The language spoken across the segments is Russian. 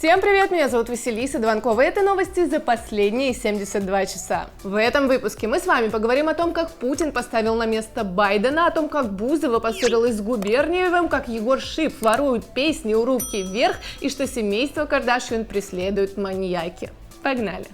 Всем привет, меня зовут Василиса Дванкова, и это новости за последние 72 часа. В этом выпуске мы с вами поговорим о том, как Путин поставил на место Байдена, о том, как Бузова поссорилась с Губерниевым, как Егор Шип ворует песни у «Руки вверх» и что семейство Кардашьян преследуют маньяки. Погнали!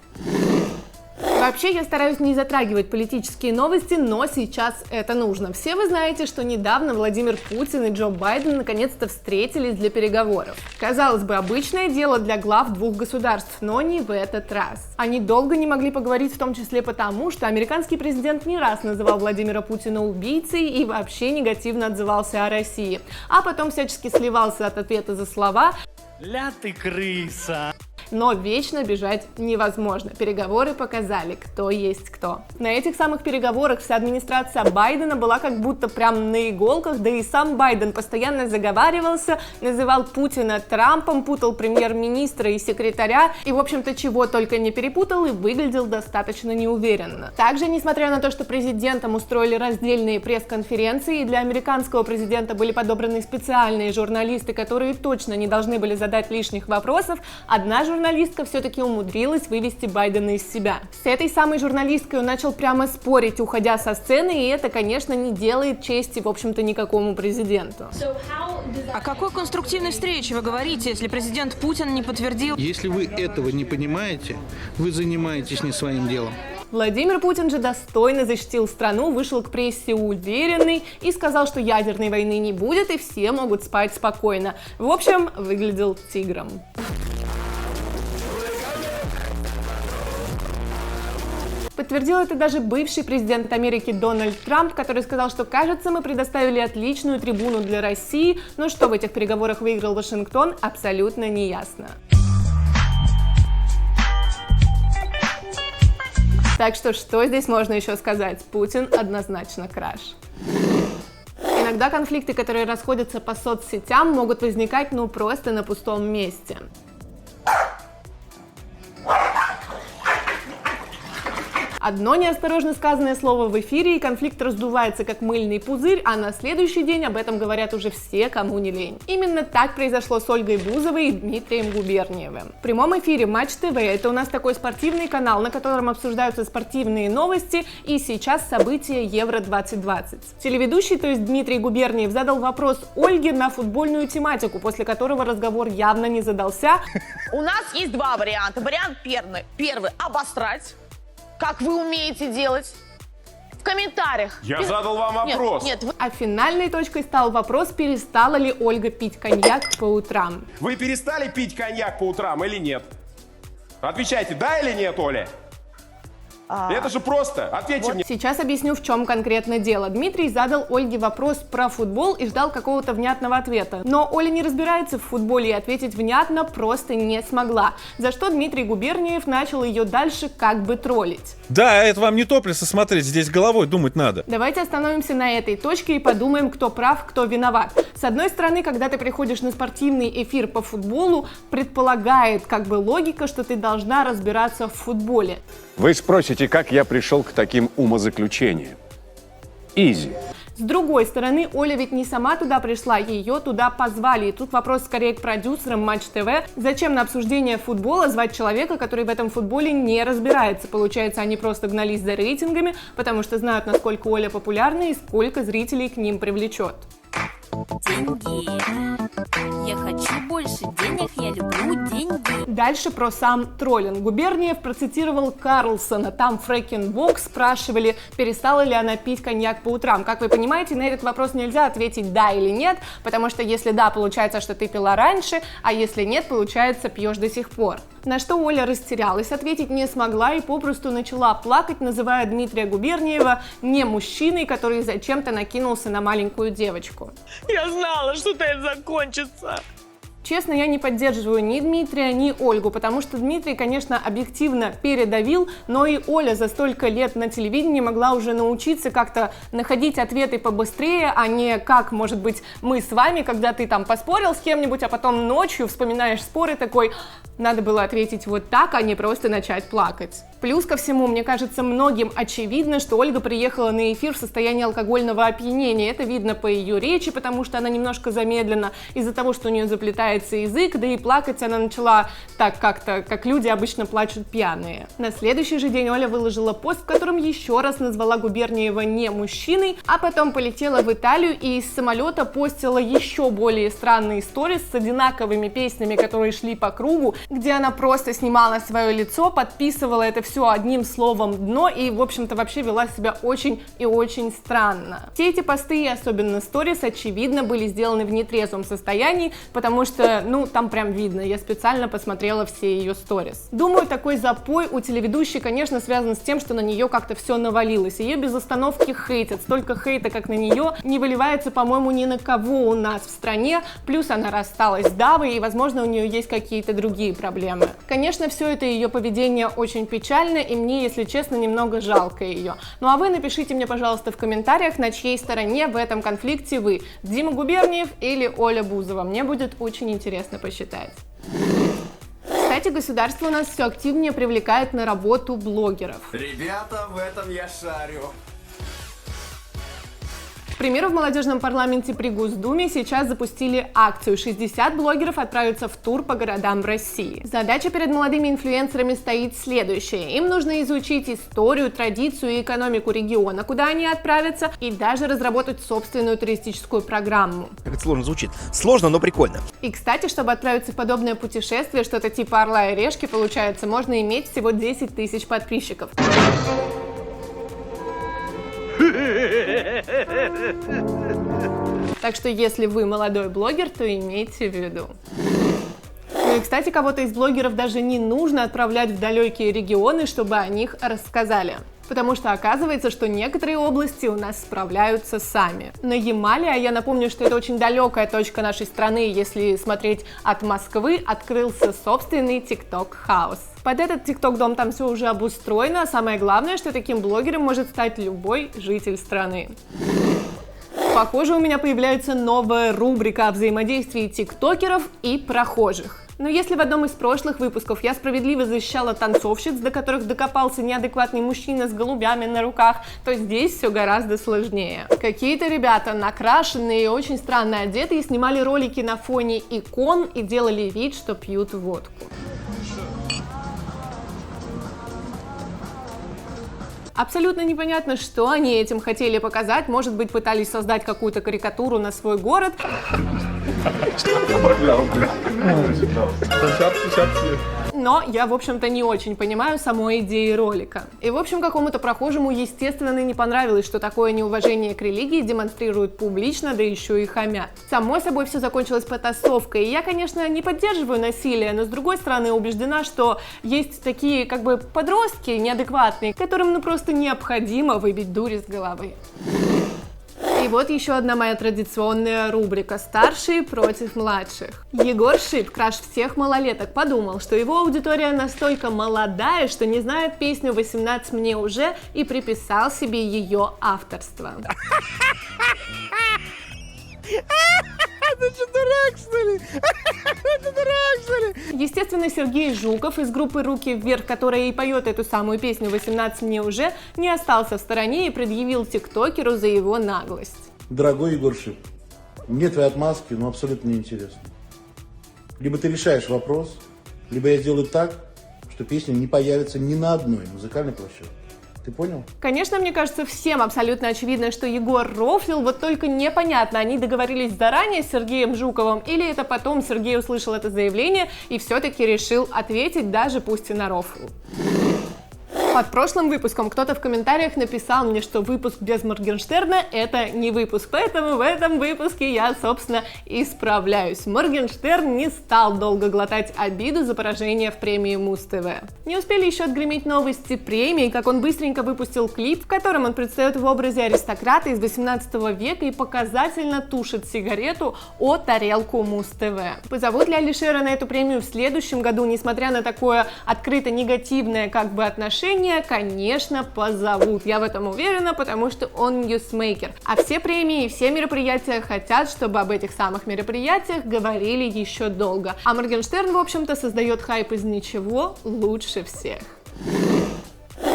Вообще, я стараюсь не затрагивать политические новости, но сейчас это нужно. Все вы знаете, что недавно Владимир Путин и Джо Байден наконец-то встретились для переговоров. Казалось бы, обычное дело для глав двух государств, но не в этот раз. Они долго не могли поговорить, в том числе потому, что американский президент не раз называл Владимира Путина убийцей и вообще негативно отзывался о России. А потом всячески сливался от ответа за слова «Ля ты крыса!». Но вечно бежать невозможно. Переговоры показали, кто есть кто. На этих самых переговорах вся администрация Байдена была как будто прям на иголках, да и сам Байден постоянно заговаривался, называл Путина Трампом, путал премьер-министра и секретаря, и, в общем-то, чего только не перепутал, и выглядел достаточно неуверенно. Также, несмотря на то, что президентам устроили раздельные пресс-конференции, и для американского президента были подобраны специальные журналисты, которые точно не должны были задать лишних вопросов, одна журналистка все-таки умудрилась вывести Байдена из себя. С этой самой журналисткой он начал прямо спорить, уходя со сцены, и это, конечно, не делает чести, в общем-то, никакому президенту. О какой конструктивной встрече вы говорите, если президент Путин не подтвердил? Если вы этого не понимаете, вы занимаетесь не своим делом. Владимир Путин же достойно защитил страну, вышел к прессе уверенный и сказал, что ядерной войны не будет и все могут спать спокойно. В общем, выглядел тигром. Подтвердил это даже бывший президент Америки Дональд Трамп, который сказал, что, кажется, мы предоставили отличную трибуну для России, но что в этих переговорах выиграл Вашингтон, абсолютно не ясно. Так что здесь можно еще сказать? Путин однозначно краш. Иногда конфликты, которые расходятся по соцсетям, могут возникать просто на пустом месте. Одно неосторожно сказанное слово в эфире, и конфликт раздувается как мыльный пузырь, а на следующий день об этом говорят уже все, кому не лень. Именно так произошло с Ольгой Бузовой и Дмитрием Губерниевым. В прямом эфире Матч ТВ, это у нас такой спортивный канал, на котором обсуждаются спортивные новости, и сейчас события Евро-2020. Телеведущий, то есть Дмитрий Губерниев, задал вопрос Ольге на футбольную тематику, после которого разговор явно не задался. У нас есть два варианта. Вариант первый – обосрать. Как вы умеете делать? В комментариях. Я задал вам вопрос. Нет. А финальной точкой стал вопрос, перестала ли Ольга пить коньяк по утрам. Вы перестали пить коньяк по утрам или нет? Отвечайте, да или нет, Оля? Это же просто. Ответьте мне. Сейчас объясню, в чем конкретно дело. Дмитрий задал Ольге вопрос про футбол и ждал какого-то внятного ответа. Но Оля не разбирается в футболе и ответить внятно просто не смогла. За что Дмитрий Губерниев начал ее дальше как бы троллить. Да, это вам не топлиса смотреть, здесь головой думать надо. Давайте остановимся на этой точке и подумаем, кто прав, кто виноват. С одной стороны, когда ты приходишь на спортивный эфир по футболу, предполагает как бы логика, что ты должна разбираться в футболе. Вы спросите, как я пришел к таким умозаключениям? Изи. С другой стороны, Оля ведь не сама туда пришла, ее туда позвали. И тут вопрос скорее к продюсерам Матч ТВ. Зачем на обсуждение футбола звать человека, который в этом футболе не разбирается? Получается, они просто гнались за рейтингами, потому что знают, насколько Оля популярна и сколько зрителей к ним привлечет. Деньги. Я хочу больше денег, я люблю деньги. Дальше про сам троллинг. Губерниев процитировал Карлсона. Там Фрэкенбок спрашивали, перестала ли она пить коньяк по утрам. Как вы понимаете, на этот вопрос нельзя ответить да или нет, потому что если да, получается, что ты пила раньше, а если нет, получается, пьешь до сих пор. На что Оля растерялась, ответить не смогла и попросту начала плакать, называя Дмитрия Губерниева не мужчиной, который зачем-то накинулся на маленькую девочку. Я знала, что это закончится. Честно, я не поддерживаю ни Дмитрия, ни Ольгу, потому что Дмитрий, конечно, объективно передавил, но и Оля за столько лет на телевидении могла уже научиться как-то находить ответы побыстрее, а не как, может быть, мы с вами, когда ты там поспорил с кем-нибудь, а потом ночью вспоминаешь споры такой: Надо было ответить вот так, а не просто начать плакать. Плюс ко всему, мне кажется, многим очевидно, что Ольга приехала на эфир в состоянии алкогольного опьянения. Это видно по ее речи, потому что она немножко замедлена, из-за того, что у нее заплетается язык, да и плакать она начала так как-то, как люди обычно плачут пьяные. На следующий же день Оля выложила пост, в котором еще раз назвала Губерниева не мужчиной, а потом полетела в Италию и из самолета постила еще более странные сторис с одинаковыми песнями, которые шли по кругу, где она просто снимала свое лицо, подписывала это все одним словом «дно» и, в общем-то, вообще вела себя очень и очень странно. Все эти посты, и особенно сторис, очевидно, были сделаны в нетрезвом состоянии, потому что, ну, там прям видно, я специально посмотрела все ее сторис. Думаю, такой запой у телеведущей, конечно, связан с тем, что на нее как-то все навалилось. Ее без остановки хейтят, столько хейта, как на нее, не выливается, по-моему, ни на кого у нас в стране, плюс она рассталась с Давой, и, возможно, у нее есть какие-то другие проблемы. Конечно, все это ее поведение очень печально, и мне, если честно, немного жалко ее. Ну а вы напишите мне, пожалуйста, в комментариях, на чьей стороне в этом конфликте вы, Дима Губерниев или Оля Бузова. Мне будет очень интересно посчитать. Кстати, государство у нас все активнее привлекает на работу блогеров. Ребята, в этом я шарю. К примеру, в молодежном парламенте при Госдуме сейчас запустили акцию «60 блогеров отправятся в тур по городам России». Задача перед молодыми инфлюенсерами стоит следующая. Им нужно изучить историю, традицию и экономику региона, куда они отправятся, и даже разработать собственную туристическую программу. Как это сложно звучит. Сложно, но прикольно. И, кстати, чтобы отправиться в подобное путешествие, что-то типа «Орла и решки», получается, можно иметь всего 10 тысяч подписчиков. Так что, если вы молодой блогер, то имейте в виду. Ну и, кстати, кого-то из блогеров даже не нужно отправлять в далекие регионы, чтобы о них рассказали. Потому что оказывается, что некоторые области у нас справляются сами. На Ямале, а я напомню, что это очень далекая точка нашей страны, если смотреть от Москвы, открылся собственный TikTok House. Под этот TikTok-дом там все уже обустроено, а самое главное, что таким блогером может стать любой житель страны. Похоже, у меня появляется новая рубрика о взаимодействии тиктокеров и прохожих. Но если в одном из прошлых выпусков я справедливо защищала танцовщиц, до которых докопался неадекватный мужчина с голубями на руках, то здесь все гораздо сложнее. Какие-то ребята, накрашенные и очень странно одетые, снимали ролики на фоне икон и делали вид, что пьют водку. Абсолютно непонятно, что они этим хотели показать. Может быть, пытались создать какую-то карикатуру на свой город. Но я, в общем-то, не очень понимаю самой идеи ролика. И, в общем, какому-то прохожему, естественно, не понравилось, что такое неуважение к религии демонстрируют публично, да еще и хамят. Само собой, все закончилось потасовкой. И я, конечно, не поддерживаю насилие, но, с другой стороны, убеждена, что есть такие, как бы, подростки неадекватные, которым, ну, просто необходимо выбить дурь из головы. И вот еще одна моя традиционная рубрика «Старшие против младших». Егор Шип, краш всех малолеток, подумал, что его аудитория настолько молодая, что не знает песню «18 мне уже» и приписал себе ее авторство. Ты что, дурак, что ли? Ты дурак, что ли? Естественно, Сергей Жуков из группы «Руки вверх», которая и поет эту самую песню «18 мне уже», не остался в стороне и предъявил тиктокеру за его наглость. Дорогой Егор Шип, мне твои отмазки, но абсолютно неинтересны. Либо ты решаешь вопрос, либо я сделаю так, что песня не появится ни на одной музыкальной площадке. Ты понял? Конечно, мне кажется, всем абсолютно очевидно, что Егор рофлил, вот только непонятно, они договорились заранее с Сергеем Жуковым, или это потом Сергей услышал это заявление и все-таки решил ответить, даже пусть и на рофл. Под прошлым выпуском кто-то в комментариях написал мне, что выпуск без Моргенштерна — это не выпуск, поэтому в этом выпуске я, собственно, исправляюсь. Моргенштерн не стал долго глотать обиду за поражение в премии Муз-ТВ. Не успели еще отгреметь новости премии, как он быстренько выпустил клип, в котором он предстает в образе аристократа из 18 века и показательно тушит сигарету о тарелку Муз-ТВ. Позовут ли Алишера на эту премию в следующем году, несмотря на такое открыто негативное как бы отношение, приглашение, конечно, позовут. Я в этом уверена, потому что он ньюсмейкер. А все премии и все мероприятия хотят, чтобы об этих самых мероприятиях говорили еще долго. А Моргенштерн, в общем-то, создает хайп из ничего лучше всех.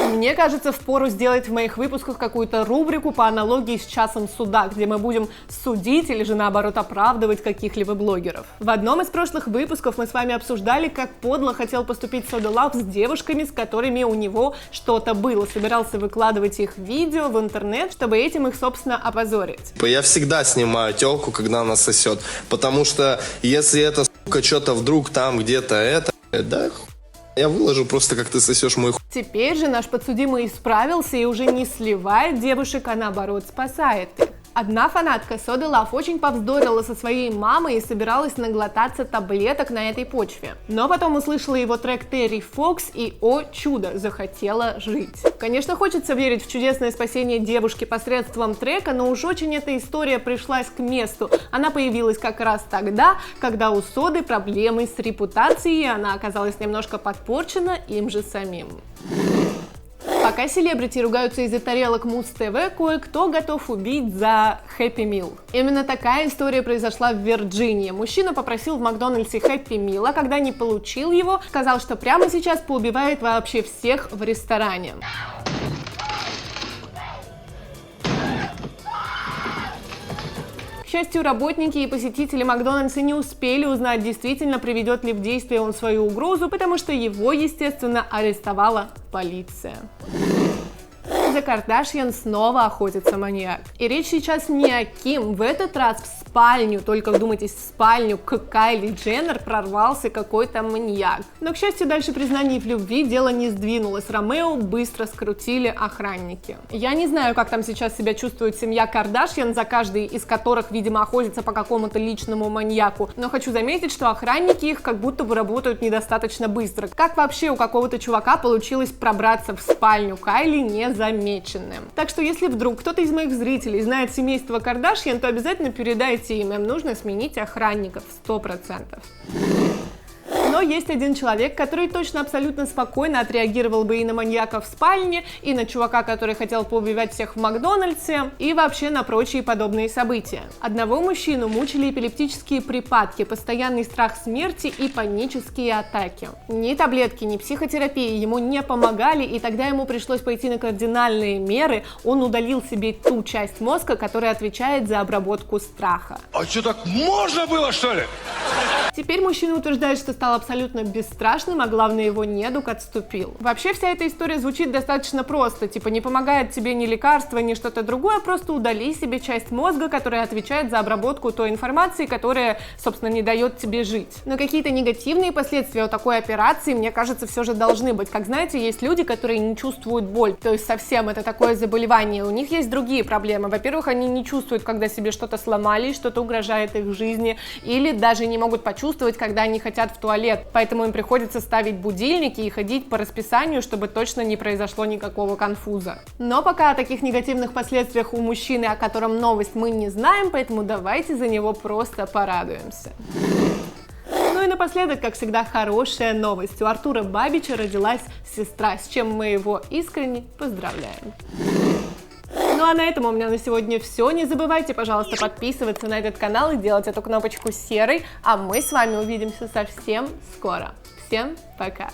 Мне кажется, впору сделать в моих выпусках какую-то рубрику по аналогии с часом суда, где мы будем судить или же наоборот оправдывать каких-либо блогеров. В одном из прошлых выпусков мы с вами обсуждали, как подло хотел поступить Soda Luv с девушками, с которыми у него что-то было. Собирался выкладывать их видео в интернет, чтобы этим их, собственно, опозорить. Я всегда снимаю телку, когда она сосет, потому что если эта сука что-то вдруг там где-то я выложу просто, как ты сосешь мой хуй. Теперь же наш подсудимый исправился и уже не сливает девушек, а наоборот спасает их. Одна фанатка Soda Luv очень повздорила со своей мамой и собиралась наглотаться таблеток на этой почве. Но потом услышала его трек Terry Fox и, о чудо, захотела жить. Конечно, хочется верить в чудесное спасение девушки посредством трека, но уж очень эта история пришлась к месту. Она появилась как раз тогда, когда у Соды проблемы с репутацией, и она оказалась немножко подпорчена им же самим. Пока селебрити ругаются из-за тарелок Муз-ТВ, кое-кто готов убить за Happy Meal. Именно такая история произошла в Вирджинии. Мужчина попросил в Макдональдсе Happy Meal, а когда не получил его, сказал, что прямо сейчас поубивает вообще всех в ресторане. К счастью, работники и посетители Макдональдса не успели узнать, действительно приведет ли в действие он свою угрозу, потому что его, естественно, арестовала полиция. За Кардашьян снова охотится маньяк. И речь сейчас не о Ким. В этот раз в спальню, только вдумайтесь, в спальню к Кайли Дженнер прорвался какой-то маньяк. Но, к счастью, дальше признаний в любви дело не сдвинулось. Ромео быстро скрутили охранники. Я не знаю, как там сейчас себя чувствует семья Кардашьян, за каждый из которых, видимо, охотится по какому-то личному маньяку. Но хочу заметить, что охранники их как будто бы работают недостаточно быстро. Как вообще у какого-то чувака получилось пробраться в спальню Кайли незамеченным? Так что если вдруг кто-то из моих зрителей знает семейство Кардашьян, то обязательно передайте им нужно сменить охранников 100%. Но есть один человек, который точно абсолютно спокойно отреагировал бы и на маньяка в спальне, и на чувака, который хотел поубивать всех в Макдональдсе, и вообще на прочие подобные события. Одного мужчину мучили эпилептические припадки, постоянный страх смерти и панические атаки. Ни таблетки, ни психотерапия ему не помогали, и тогда ему пришлось пойти на кардинальные меры. Он удалил себе ту часть мозга, которая отвечает за обработку страха. А что, так можно было, что ли? Теперь мужчина утверждает, что стал абсолютно бесстрашным, а главное, его недуг отступил. Вообще вся эта история звучит достаточно просто, типа не помогает тебе ни лекарство, ни что-то другое, просто удали себе часть мозга, которая отвечает за обработку той информации, которая, собственно, не дает тебе жить. Но какие-то негативные последствия у такой операции, мне кажется, все же должны быть. Как знаете, есть люди, которые не чувствуют боль, то есть совсем это такое заболевание, у них есть другие проблемы. Во-первых, они не чувствуют, когда себе что-то сломали, что-то угрожает их жизни, или даже не могут почувствовать, когда они хотят в туалет, поэтому им приходится ставить будильники и ходить по расписанию, чтобы точно не произошло никакого конфуза. Но пока о таких негативных последствиях у мужчины, о котором новость, мы не знаем, поэтому давайте за него просто порадуемся. Ну и напоследок, как всегда, хорошая новость. У Артура Бабича родилась сестра, с чем мы его искренне поздравляем. Ну а на этом у меня на сегодня все. Не забывайте, пожалуйста, подписываться на этот канал и делать эту кнопочку серой. А мы с вами увидимся совсем скоро. Всем пока!